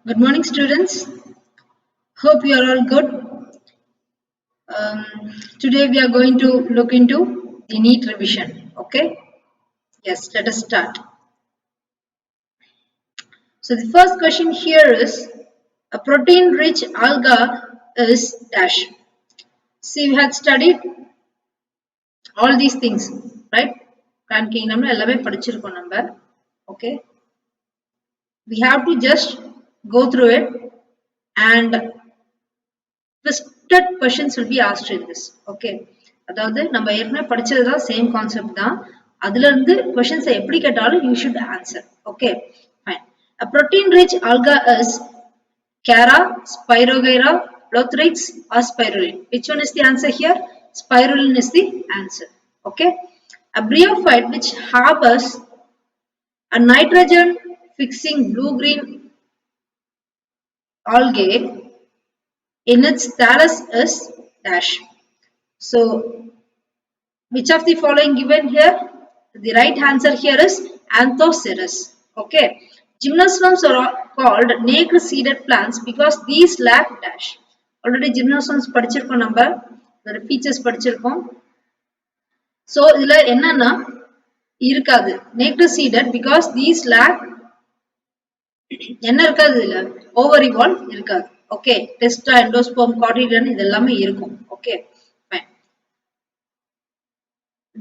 Good morning, students. Hope you are all good. Today we are going to look into the NEET revision. Okay? Yes, let us start. So the first question here is a protein-rich alga is dash. See, we had studied all these things, right? Plant kingdom ellame padichirukkom namba. Okay? We have to just go through it and twisted questions will be asked in this. Okay, அதாவது நம்ம ஏற்கனவே படிச்சது தான் same concept தான். அதுல இருந்து questions எப்படி கேட்டாலும் you should answer. Okay, fine. A protein rich alga is Chara, Spirogyra, Lothrix or Spirulina. Which one is the answer here? Spirulina is the answer. Okay, a bryophyte which harbors a nitrogen fixing blue green algae in its thallus is dash. So, which of the following given here? The right answer here is Anthoceras. Okay. Gymnosperms are called naked seeded plants because these lack dash. Already gymnosperms படிச்சிருக்கோம் நம்ம. அதோட features படிச்சிருக்கோம். So, இதுல என்னன்னா இருக்காது. Naked seeded because these lack என்ன இருக்காது இதுல ஓவரிவால் இருக்காது. Okay, டெஸ்டா எண்டோஸ்போம் கார்டிடன் இதெல்லாமே இருக்கும். Okay, fine.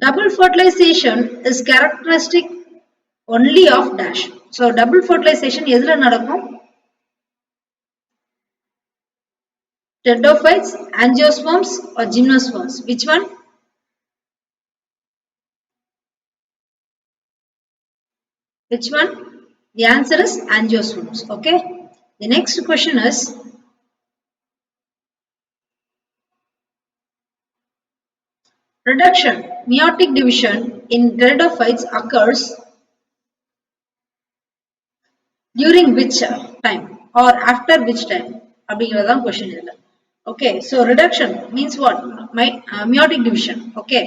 Double fertilization is characteristic only of dash. So double fertilization எதுல நடக்கும்? Pteridophytes, angiosperms or gymnosperms? Which one? Which one? The answer is angiosperms. Okay. The next question is reduction, meiotic division in pteridophytes occurs during which time or after which time? அப்படிங்கறதான் question இதுல. Okay, so reduction means what? Meiotic division. Okay.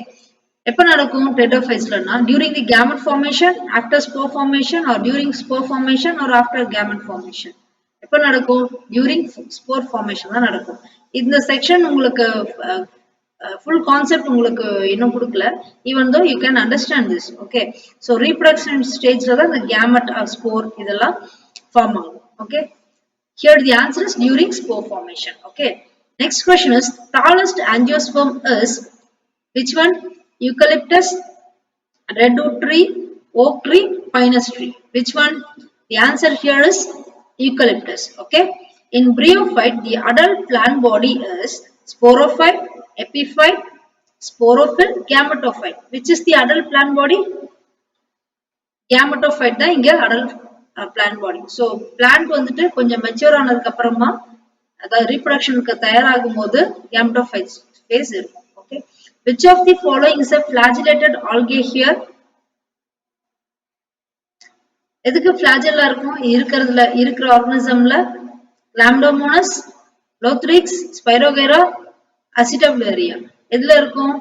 எப்ப நடக்கும் pteridophytesலனா during the gamete formation, after spore formation or during spore formation or after gamete formation. எப்ப நடக்கும் during spore formation தான் நடக்கும். இந்த section உங்களுக்கு full concept உங்களுக்கு இன்னும் கொடுக்கல, even though you can understand this. Okay, so reproduction stageல தான் இந்த gamete or spore இதெல்லாம் form ஆகும். Okay, here the answer is during spore formation. Okay, next question is tallest angiosperm is which one? Eucalyptus, redwood tree, oak tree, pinus tree. Which one? The answer here is eucalyptus. Okay. In bryophyte, the adult plant body is sporophyte, epiphyte, sporophyll, gametophyte. Which is the adult plant body? Gametophyte தான் இங்க adult plant body. So plant வந்துட்டு கொஞ்சம் mature ஆனதுக்கு அப்புறமா அதாவது reproductionக்கு தயாராகும் போது gametophyte phase இருக்கும். Okay. Which of the following is a flagellated algae here? எதுக்கு flagella இருக்கும் இருக்குறதுல இருக்கிற ஆர்கானிசம்ல Lambdomonas, Lothrix, Spirogyra, Acetobacteria. எதுல இருக்கும்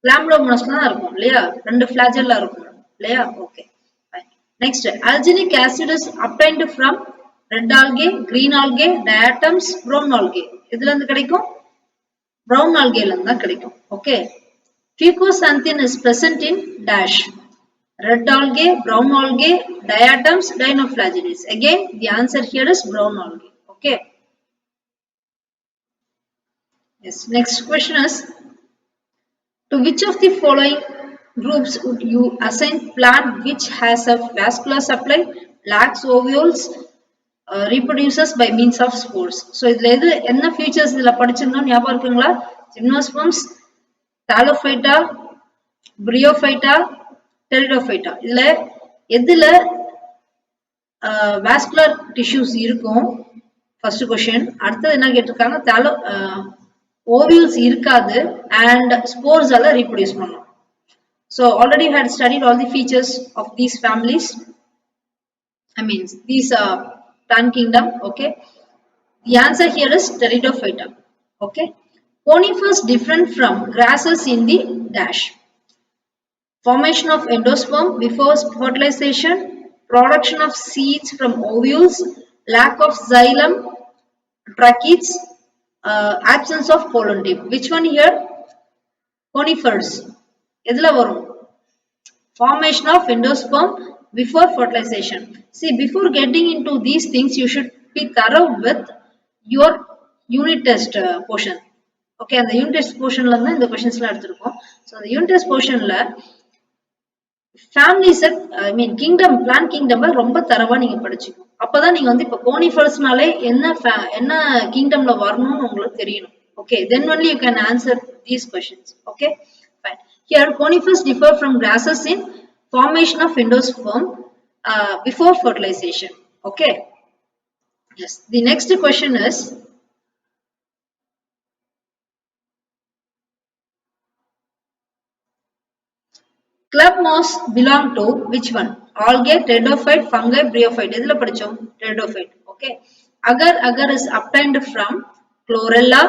Lambdomonasல தான் இருக்கும் இல்லையா? ரெண்டு flagella இருக்கும் இல்லையா? Okay. Next, alginic acid is obtained from red algae, green algae, diatoms, brown algae. எதுல இருந்து கிடைக்கும்? Brown algae landa கிடைக்கும். Okay. Fucoxanthin is present in dash. Red algae, brown algae, diatoms, dinoflagellates. Again, the answer here is brown algae. Okay. Yes. Next question is, to which of the following groups would you assign plant which has a vascular supply, lacks ovules, reproduces by means of spores? So இதுல எது என்ன features இதுல படிச்சிருந்தோம் ஞாபகம் இருக்குங்களா? Gymnosperms, Thallophyta, Bryophyta, Pteridophyta. இதுல எதுல vascular tissues இருக்கும்? First question. அடுத்தது என்ன கேட்டிருக்காங்க? Ovules இருக்காது and spores ஆல reproduce பண்ணும். So already had studied all the features of these families. I mean these plant kingdom. Okay. The answer here is Pteridophyta. Okay. Conifers different from grasses in the dash. Formation of endosperm before fertilization, production of seeds from ovules, lack of xylem, tracheids, absence of pollen tip. Which one here? Conifers. எதுல வரும்? Formation of endosperm before fertilization. See, before getting into these things, you should be thorough with your unit test portion. Okay, and the unit test portion la the questions la eduthirukkom. So the unit test portion la family set, I mean kingdom, plant kingdom ரொம்ப தரவா நீங்க படிச்சுக்கணும். அப்பதான் நீங்க வந்து இப்ப கோனிஃபர்ஸ்னாலே என்ன kingdomல வரணும்னு உங்களுக்கு தெரியணும். Okay, then only you can answer these questions. Okay, fine. Here conifers differ from grasses in formation of endosperm before fertilization. Okay. Yes. The next question is, club moss belong to which one? Algae, pteridophyte, fungi, bryophyte. எதுல படிச்சோம்? Pteridophyte. Okay. Agar is obtained from chlorella,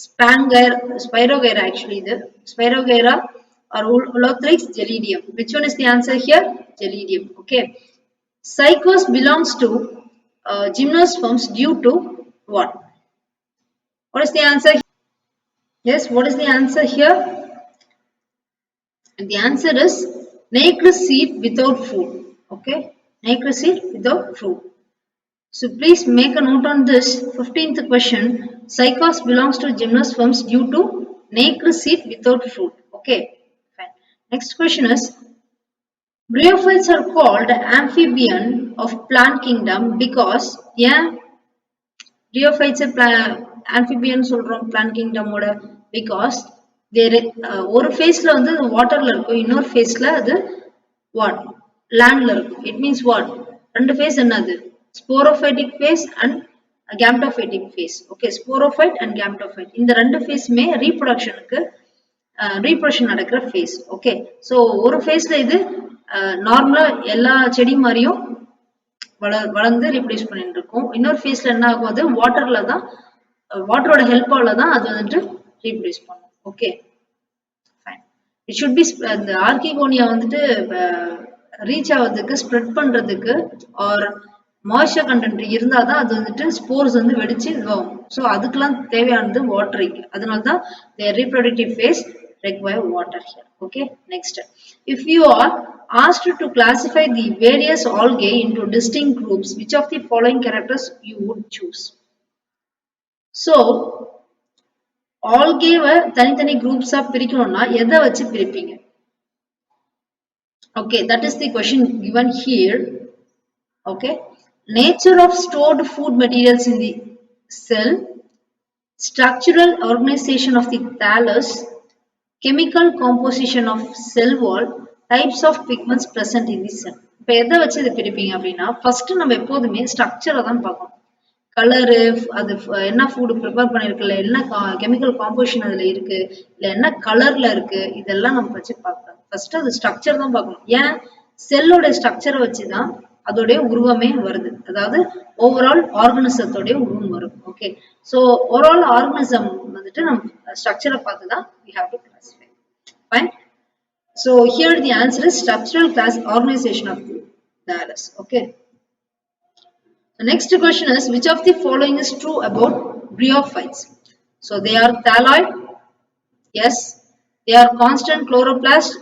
Spirogyra actually, the Spirogyra or Ulothrix gelidium. Which one is the answer here? Gelidium. Okay. Cycos belongs to gymnosperms due to what? What is the answer? Yes, what is the answer here? And the answer is naked seed without fruit. Okay, naked seed without fruit. So please make a note on this. 15th question. Cycos belongs to gymnosperms due to naked seed without fruit. Okay, fine. Next question is, bryophytes are called amphibian of plant kingdom because bryophytes amphibian சொல்றோம் plant kingdom ஓட because ஒரு ஃபேஸ்ல வந்து வாட்டர்ல இருக்கும், இன்னொரு ஃபேஸ்ல அது what லேண்ட்ல இருக்கும். இட் மீன்ஸ் what ரெண்டு ஃபேஸ் என்னது? Sporophytic phase and gametophytic phase. Okay, sporophyte and gametophyte இந்த ரெண்டு ஃபேஸுமே ரீப்ரொடக்ஷன் நடக்கிற ஃபேஸ். ஓகே, ஸோ ஒரு ஃபேஸ்ல இது நார்மலா எல்லா செடி மாதிரியும் வளர்ந்து ரீப்ரொடியூஸ் பண்ணிட்டு இருக்கும். இன்னொரு ஃபேஸ்ல என்ன ஆகும்? அது வாட்டரோட ஹெல்ப்பால தான் அது வந்துட்டு ரீப்ரொடியூஸ் பண்ணும். Okay, fine. It should be இந்த ஆர்கிகோனியா வந்துட்டு ரீச் ஆகிறதுக்கு, ஸ்ப்ரெட் பண்றதுக்கு ஆர் மாய்ஸ்சர் கண்டென்ட் இருந்தால் தான் அது வந்துட்டு ஸ்போர்ஸ் வந்து வெடிச்சு இதுவாகும். ஸோ அதுக்கெல்லாம் தேவையானது வாட்டரிங். அதனால தான் their reproductive phase require water here. Okay, next. If you are asked to classify the various algae into distinct groups, which of the following characters you would choose? So algae தனித்தனி groups பிரிக்கணும்னா எதை வச்சு பிரிப்பீங்க? Okay, that is the question given here. Okay, nature of stored food materials in the cell, structural organization of the thallus, chemical composition of cell wall, types of pigments present in the cell. இப்போ எதை வச்சு இதை பிரிப்பீங்க அப்படின்னா, first நம்ம எப்போதுமே ஸ்ட்ரக்சரை தான் பார்க்கணும். கலரு, அது என்ன ஃபுட் ப்ரிப்பேர் பண்ணிருக்குல்ல, என்ன கெமிக்கல் காம்போசிஷன் அதுல இருக்கு, இல்ல என்ன கலர்ல இருக்கு, இதெல்லாம் நம்ம வச்சு பார்க்கலாம். ஃபர்ஸ்ட் அது ஸ்ட்ரக்சர் தான் பார்க்கணும். ஏன்? செல்லோட ஸ்ட்ரக்சரை வச்சுதான் அதோடைய உருவமே வருது. அதாவது ஓவரால் ஆர்கனிசத்தோடைய உருவம் வரும். ஓகே, ஸோ ஓவரால் ஆர்கனிசம் வந்துட்டு நம்ம ஸ்ட்ரக்சரை பார்த்து தான் we have to classify. Fine. So here the answer is structural class organization of the thallus. Okay. The next question is, which of the following is true about bryophytes? So they are thalloid. Yes. They are constant chloroplast.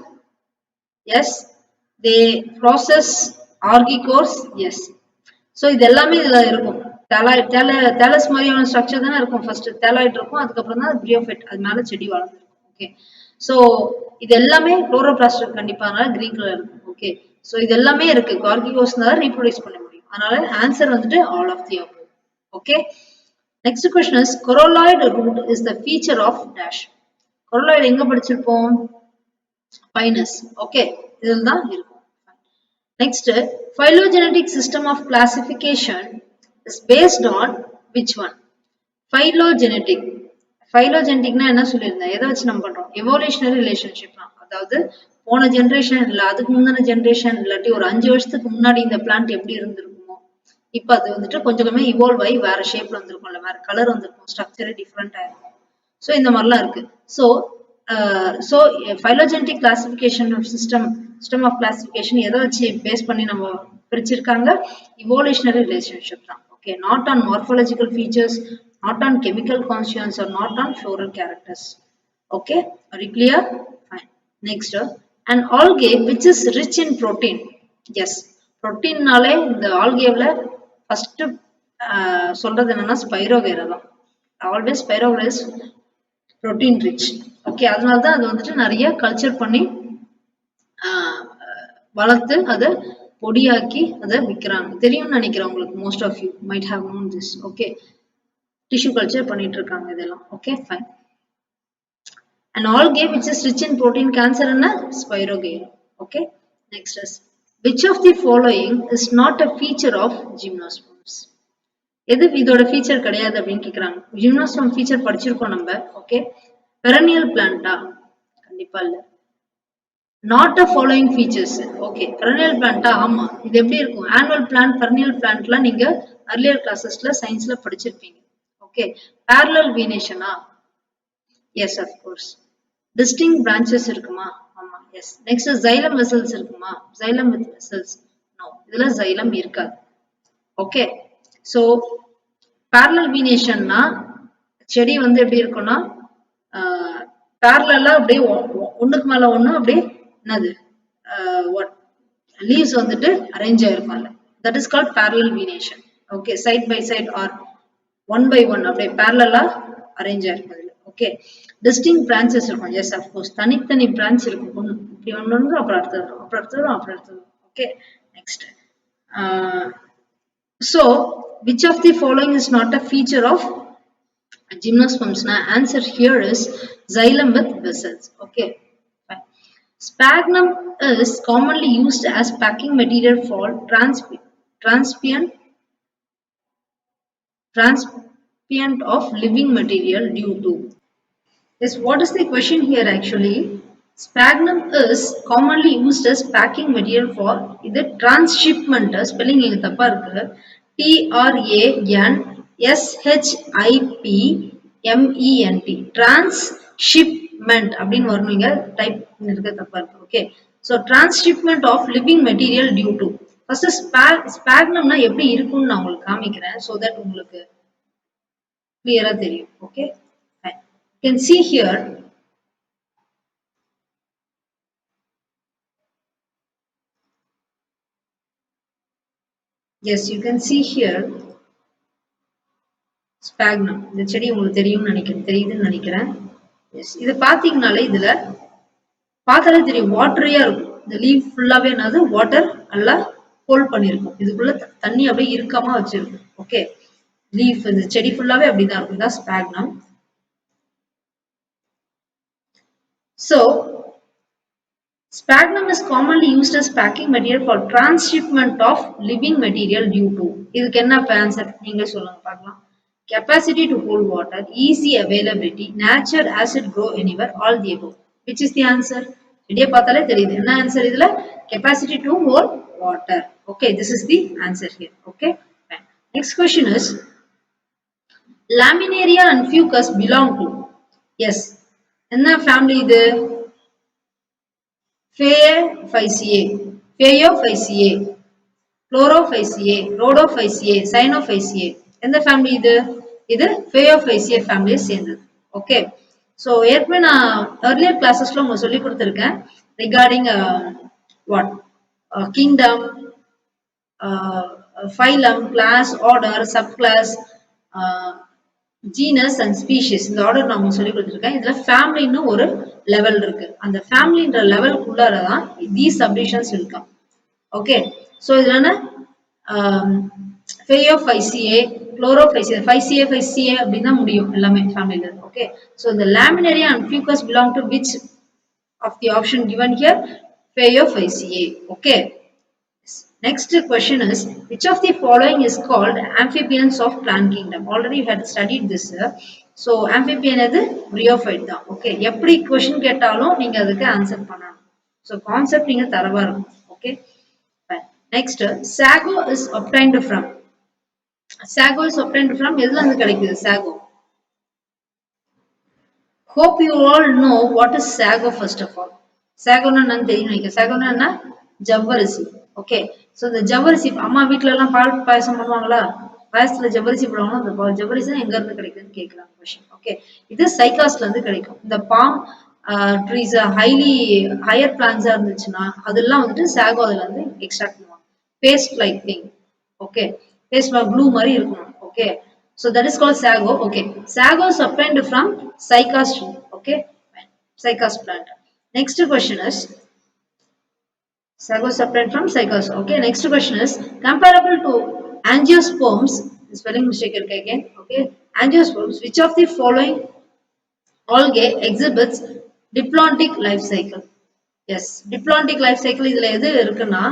Yes. They process argycores. Yes. So இது எல்லாமே இதுல இருக்கும். thallus மாதிரியான structure தானே இருக்கும். First thalloid இருக்கும், அதுக்கப்புறம் தான் bryophyte, அது மேல செடி வளர்ந்துருக்கும். ஓகே, ஸோ இது எல்லாமே குளோரோபிளாஸ்ட் கண்டிப்பாக கிரீன் கலர் இருக்கும். ஓகே, ஸோ இது எல்லாமே இருக்கு. ஆர்கிகோஸ்னால ரீப்ரொடியூஸ் பண்ண முடியும். அதனால ஆன்சர் வந்துட்டு all of the above. Okay, next question is, coralloid root is the feature of dash. Coralloid எங்க படிச்சிருப்போம்? பைனஸ். ஓகே, இதில் தான் இருக்கும். Next, phylogenetic system of classification is based on which one? Phylogenetic. Phylogeneticனா என்ன சொல்லியிருந்தேன்? எதை வச்சு நம்ம பண்றோம்? எவல்யூஷனரி ரிலேஷன்ஷிப் தான். அதாவது போன ஜென்ரேஷன் இல்ல அதுக்கு முன்னாடி ஜென்ரேஷன் இல்லாட்டி ஒரு 5 வருஷத்துக்கு முன்னாடி இந்த பிளான்ட் எப்படி இருந்திருக்குமோ, இப்ப அது வந்துட்டு கொஞ்சம் கொஞ்சமா இவால்வ் ஆகி வேற ஷேப்ல வந்திருக்கும்ல, வேற கலர் வந்திருக்கும், ஸ்ட்ரக்சரே டிஃப்ரெண்டா இருக்கும். ஸோ இந்த மாதிரிலாம் இருக்கு. So so phylogenetic classification of system of classification எதை வச்சு பேஸ் பண்ணி நம்ம பிரிச்சிருக்காங்க evolutionary relationship தான் okay not on morphological features not on chemical constituents or not on floral characters okay are you clear fine next an algae which is rich in protein yes protein நாலே இந்த algaeல first சொல்றது என்னன்னா spirogyra தான் always spirogyra is protein rich okay அதனால தான் அது வந்துட்டு நிறைய கல்ச்சர் பண்ணி வளர்த்து அதை பொடியாக்கி அதை விற்கிறாங்க தெரியும்னு நினைக்கிறேன் உங்களுக்கு most of you might have known this okay tissue culture பண்ணிட்டு இருக்காங்க இதெல்லாம் okay fine an algae which is rich in protein cancer என்ன spirogyra okay next is which of the following is not a feature of gymnosperms எது இதோட feature கிடையாது அப்படின்னு கேக்குறாங்க gymnosperm feature படிச்சிருக்கோம் நம்ம ஓகே perennial plant கண்டிப்பா இல்ல not a following features okay perennial plant ஆமா இது எப்படி இருக்கும் annual plant perennial plantலாம் நீங்க earlier classesல scienceல படிச்சிருப்பீங்க okay parallel venation yes of course distinct branches இருக்குமா ஆமா yes next xylem vessels இருக்குமா xylem with vessels no இதுல xylem இருக்காது okay so parallel venation னா செடி வந்து எப்படி இருக்கும்னா parallel அப்படியே ஒண்ணுக்கு மேல ஒண்ணு அப்படியே என்னது what leaves வந்துட்டு arrange ஆயிருக்கும்ல that is called parallel venation okay side by side or one by one அப்படியே parallel arrange ஆயிருக்கும் okay distinct branches இருக்கும் yes of course தனித்தனி branch இருக்கும் இப்படி ஒண்ணு அப்புறம் அடுத்தது okay next so which of the following is not a feature of gymnosperms na answer here is xylem with vessels okay fine. Sphagnum is commonly used as packing material for transient of living material due to yes what is the question here actually sphagnum is commonly used as packing material for இது transshipment spelling இங்க தப்பா இருக்கு TRANSHIPMENT transshipment அப்படின்னு வரணும் இங்க type பண்ணிருக்க தப்பா இருக்கு okay so transshipment of living material due to first sphagnumனா எப்படி இருக்கும்னு நான் உங்களுக்கு காமிக்கிறேன் so that உங்களுக்கு clear-ஆ தெரியும் okay fine. You can see here yes you can see here sphagnum இந்த செடி உங்களுக்கு தெரியுதுன்னு நினைக்கிறேன் எஸ் இது பாத்தீங்கனாலே இதுல பார்த்தாலே தெரியும் வாட்டரியா இருக்கும் இந்த லீவ் ஃபுல்லாவே என்னது வாட்டர் நல்லா ஹோல்ட் பண்ணிருக்கும் இதுக்குள்ள தண்ணி அப்படியே இருக்காம வச்சிருக்கும் ஓகே லீஃப் இந்த செடி ஃபுல்லாவே அப்படிதான் இருக்கும் இதான் sphagnum so sphagnum is commonly used as packing material for transshipment of living material due to இதுக்கு என்ன ஆன்சர் நீங்க சொல்லுங்க பார்க்கலாம் capacity to hold water easy availability nature acid grow anywhere all the above which is the answer இடியே பார்த்தாலே தெரியுது என்ன answer இதுல capacity to hold water okay this is the answer here okay next question is laminaria and fucus belong to yes என்ன family இது Phaeophyceae Chlorophyceae Rhodophyceae Cyanophyceae எந்த family இது Phaeophyceae family சேர்ந்தது okay so ஏற்கனவே நான் earlier classesல உங்களுக்கு சொல்லி கொடுத்திருக்கேன் regarding what kingdom phylum class order subclass genus and species இந்த ஆர்டர் நான் உங்களுக்கு சொல்லி கொடுத்திருக்கேன் இதுல ஃபேமிலின்னு ஒரு லெவல் இருக்கு அந்த ஃபேமிலின்ற லெவலுக்குள்ளார தான் these subdivisions இருக்கும் ஓகே சோ இதுல Phaeophyceae Chlorophyceae Phaeophyceae அப்படினா முடியும் எல்லாமே ஃபேமிலில okay so the laminaria and fucus belong to which of the option given here Phaeophyceae okay next question is which of the following is called amphibians of plant kingdom already you had studied this so amphibian எது bryophyte தான் okay எப்படி question கேட்டாலும் நீங்க அதுக்கு answer பண்ணணும் so concept நீங்க தரவா இருக்கும் okay fine next sago is obtained from எதுல இருந்து கிடைக்குது sago Hope you all know what is sago first of all. Sago-னா என்னன்னு தெரியும் நினைக்கிறேன். Sago-னா என்ன? ஜவ்வரிசி. Okay. So இந்த ஜவ்வரிசி அம்மா வீட்ல எல்லாம் பால் பாயசம் பண்ணுவாங்களா? பாயசத்துல ஜவ்வரிசி போடுவாங்களா? அந்த ஜவ்வரிசி எங்க இருந்து கிடைக்குதுன்னு கேட்கலாம் கொஸ்டின். ஓகே. இது சைக்காஸ்ல இருந்து கிடைக்கும். இந்த பாம் ட்ரீஸ் ஹைலி ஹையர் பிளான்ஸா இருந்துச்சுன்னா அதெல்லாம் வந்துட்டு சாகோ அதுல இருந்து எக்ஸ்ட்ராக்ட் பண்ணுவாங்க. Paste like thing. Okay. Paste blue மாதிரி இருக்கணும். Okay. So that is called sago. Okay. Sago is obtained from cycas tree. Okay. Cycas plant. Next question is sago is obtained from cycas. Okay. Next question is comparable to angiosperms. Spelling mistake again. Okay. Angiosperms. Which of the following algae exhibits diplontic life cycle? Yes. Diplontic life cycle இதுல எது இருக்குன்னா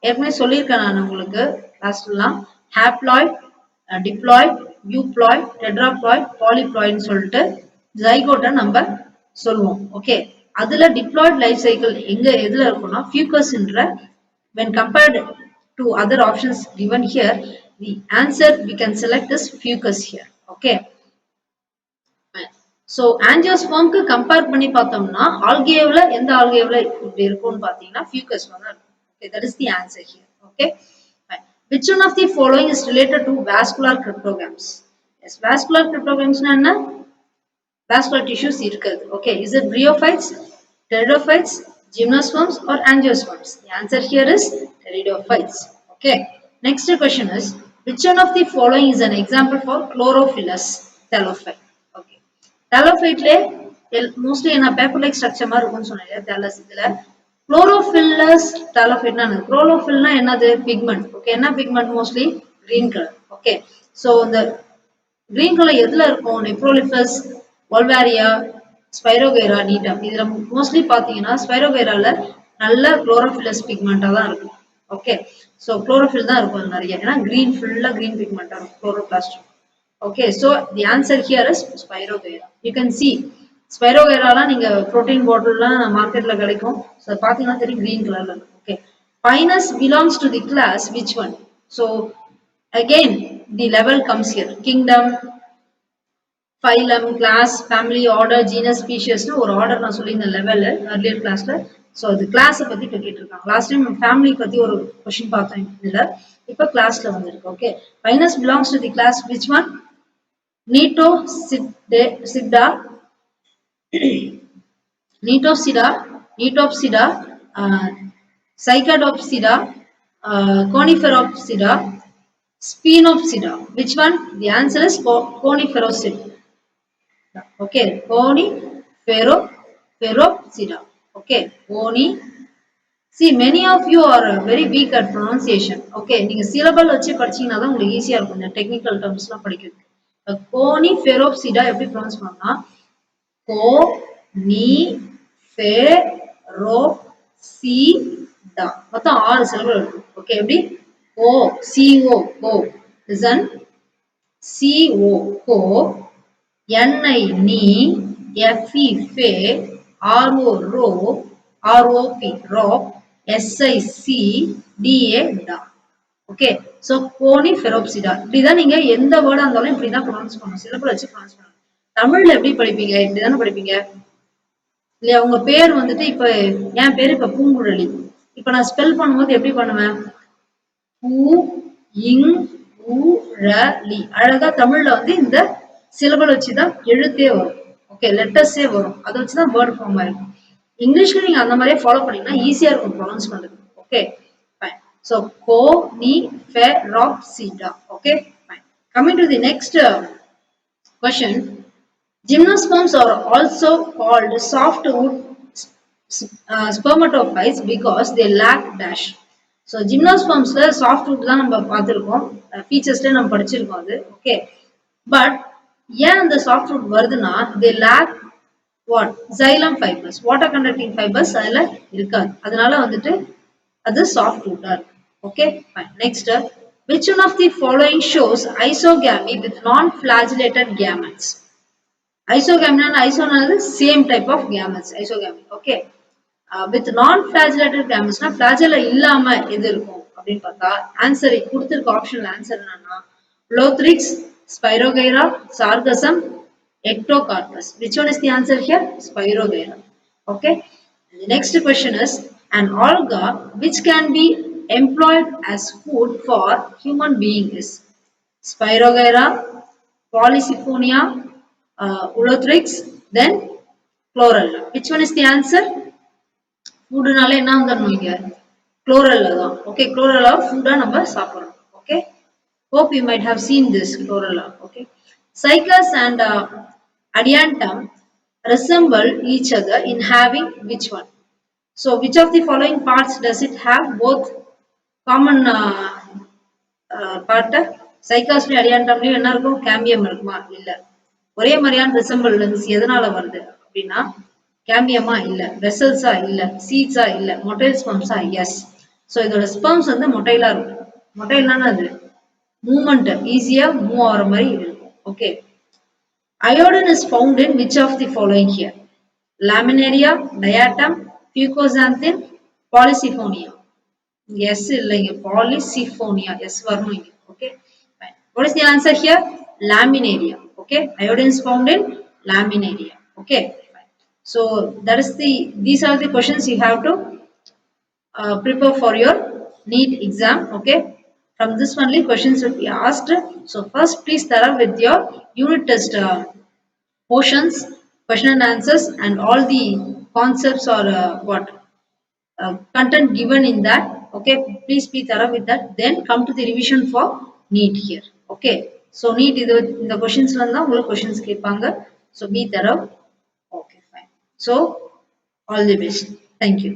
ஏற்கனவே சொல்லியிருக்கேன் நான் உங்களுக்கு லாஸ்ட்லாம் haploid, diploid, euploid, tetraploid, polyploid சொல்லிட்டு ஜைகோட்டை நம்ம சொல்லுவோம். ஓகே. அதுல டிப்ளாய்ட் லைஃப் சைக்கிள் எங்க எதுல இருக்கும்னா ஃபியூக்கஸ்ன்ற when compared to other options given here, the answer we can select is fucus here. Okay. So angiospermக்கு கம்பேர் பண்ணி பார்த்தோம்னா ஆல்கேவ்ல எந்த ஆல்கேவ்ல இப்படி இருக்கும்னு பாத்தீங்கன்னா ஃபியூக்கஸ் வந்து இருக்கும். Okay, that is the answer here. Okay. Which one of the following is related to vascular cryptograms? Yes, vascular cryptograms na enna? Vascular tissues irukadhu. Okay, is it bryophytes, pteridophytes, gymnosperms or angiosperms? The answer here is pteridophytes. Okay. Next question is which one of the following is an example for chlorophyllous thallophyte? Okay. Thallophyte le mostly என்ன paper like structure மாதிரி இருக்கும்னு சொன்னேன் thallus இதுல chlorophyllous thallophyte னா chlorophyll னா என்னது pigment. Okay, என்ன pigment? Mostly green color. Okay, so the green color எதுல இருக்கும்? Nephrolepis, Wolvaria, Spirogyra, Needham. இதுல mostly பாத்தீங்கன்னா Spirogyraல நல்ல chlorophyllous pigment தான் இருக்கும். Okay, so chlorophyll தான் இருக்கும் நிறைய. ஏன்னா green full green pigment இருக்கும் chloroplast. Okay, so the answer here is Spirogyra. You can see Spirogyra நீங்க protein bottle மார்க்கெட்ல கிடைக்கும். So பாத்தீங்கன்னா தெரியும் green colorல இருக்கும். Okay, Pinus belongs to the class which one? So again the level comes here. Kingdom, phylum, class, family, order, genus, species னு ஒரு order நான் சொல்லியிருந்தேன் லெவல் earlier classல. So அது class பத்தி கேட்டிருக்காங்க. Last time family பத்தி ஒரு question பார்த்தோம் இதுல. இப்ப classல வந்திருக்கு. Okay, Pinus belongs to the class which one? Nitopsida, Nitopsida, Cycadopsida, Coniferopsida, Spinopsida. Which one? The answer is Coniferopsida. Okay, Coniferopsida. Okay, See, many of you are very weak at pronunciation. Okay, நீங்க syllable வச்சு படிச்சீங்கன்னா தான் உங்களுக்கு ஈஸியா இருக்கும் இந்த technical டர்ம்ஸ்லாம் படிக்கிறது. Coniferopsida எப்படி ப்ரொனவுன்ஸ் பண்ணா? Coniferopsida. மொத்தம் 6 syllable இருக்கு. Okay, எப்படி? Listen. CO, NI, ni, FE, fe, RO, ro, ROP, rop, SIC, DA, da. Okay, so Coniferopsida. இப்படிதான் நீங்க எந்த வேர்டா இருந்தாலும் இப்படிதான் ப்ரொனவுன்ஸ் பண்ணணும். சிலபல் வச்சு ப்ரொனவுன்ஸ் பண்ணணும். தமிழ்ல எப்படி படிப்பீங்க? இப்படிதானே படிப்பீங்க. இல்லையா? உங்க பேர் வந்துட்டு இப்ப என் பேரு இப்ப பூங்குழலி. இப்ப நான் ஸ்பெல் பண்ணும்போது எப்படி பண்ணுவேன்? பூ இங் ஊ ர லி. அழகா தமிழ்ல வந்து இந்த சிலபல் வச்சுதான் எழுத்தே வரும். ஓகே, லெட்டர்ஸே வரும். அதை வச்சுதான் வேர்ட் ஃபார்ம் ஆயிருக்கும். இங்கிலீஷ்ல நீங்க அந்த மாதிரியே ஃபாலோ பண்ணீங்கன்னா ஈஸியா இருக்கும் ப்ரொனவுன்ஸ் பண்றது. Okay, fine. So Coniferopsida. Okay, fine. Coming to the next question. Gymnosperms are also called softwood spermatophytes because they lack dash. So gymnospermsல softwood தான் நம்ம பார்த்திருக்கோம். ஃபீச்சர்ஸ்ல நம்ம படிச்சிருக்கோம் அது. Okay, but ஏன் அந்த softwood வருதுன்னா they lack what? Xylem fibers. Water conducting fibers அதுல இருக்காது. அதனால வந்துட்டு அது softwood ஆ இருக்கு. Okay, fine. Next, which one of the following shows isogamy with non-flagellated gametes? Isogamy and isogamy same type of gametes. Isogamy. Okay. With non-flagellated gametes na flagella இல்லாம எது இருக்கும் அப்படின்னு பார்த்தா ஆன்சர் கொடுத்திருக்க ஆப்ஷன்ல ஆன்சர் என்னன்னா Lothrix, Spirogyra, Sargassum, Ectocarpus. Which one is the answer here? Spirogyra. Okay. The next question is an alga which can be employed as food for human being is Spirogyra, Polysiphonia, Ulothrix, then Chlorella. Which one is the answer? ஃபுட்டுனால என்ன வந்துடணும் இங்க குளோரல்ல தான் okay chlorella ஃபுட்டா நம்ம சாப்பிடுறோம் okay hope you might have seen this chlorella okay cycas and adiantum resemble each other in having which one so which of the following parts does it have both common part cycasலயும் adiantumலயும் என்ன இருக்கும் cambium இருக்குமா இல்ல ஒரே மாதிரியான resemblance எதனால வருது அப்படின்னா கேம்பியமா இல்ல வெசல்ஸா இல்ல சீட்ஸா இல்ல மொட்டைல் ஸ்பெர்ம்ஸா எஸ் சோ இதோட ஸ்பெர்ம்ஸ் வந்து மொட்டைலா இருக்கும் மொட்டைல்னா அது மூவ்மெண்ட் ஈஸியா மூவ் ஆகிற மாதிரி இருக்கும் okay iodine is found in which of the following here laminaria diatom fucoxanthin polysiphonia S இல்லைங்க polysiphonia எஸ் வரணும் இங்க okay what is the answer here laminaria okay iodine is found in laminaria okay so that is these are the questions you have to prepare for your NEET exam okay from this only questions will be asked so first please start up with your unit test portions question and answers and all the concepts or what content given in that okay please be thorough with that then come to the revision for NEET here okay so NEET இது இந்த questions-ல தான் உங்களுக்கு questions கேட்பாங்க so be thorough okay fine so all the best thank you